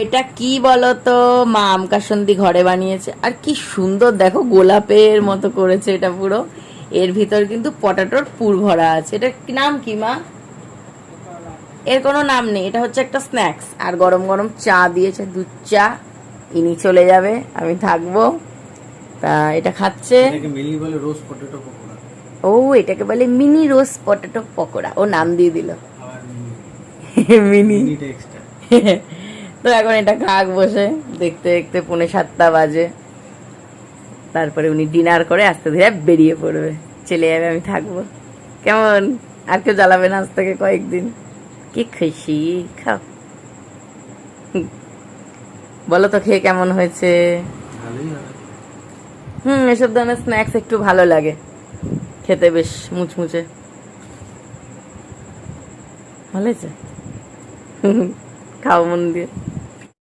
এটা কি বলতো, মা আম কাসন্দি ঘরে বানিয়েছে, আর কি সুন্দর দেখো, গোলাপের মতো করেছে এটা পুরো। এর ভিতর কিন্তু পটাটোর পুর ভরা আছে। এটা কি নাম, কি মা? এর কোনো নাম নেই, এটা হচ্ছে একটা স্ন্যাক্স। আর গরম গরম চা দিয়েছে, দুধ চা। ইনি চলে যাবে, আমি থাকবো। তা এটা খাচ্ছে। এটাকে মিলি বলে রোস্ট পটেটো পকোড়া। ও, এটাকে বলে মিনি রোস্ট পটেটো পকোড়া, ও নাম দিয়ে দিল আবার মিনি মিনি। মিনিটা এক্সট্রা। তো এখন এটা খাক বসে, দেখতে দেখতে 6:45 বাজে। তারপরে উনি ডিনার করে আস্তে ধীরে বেরিয়ে পড়বে, চলে যাবে, আমি থাকবো। কেমন? আর কেউ জ্বালাবে না আজ থেকে কয়েকদিন। কি খুশি, খাও। বলো তো খেয়ে কেমন হয়েছে? ভালোই হবে। এসব ধরনের স্ন্যাক্স একটু ভালো লাগে খেতে, বেশ মুচমুচে। ভালো হয়েছে। খাও মন দিয়ে।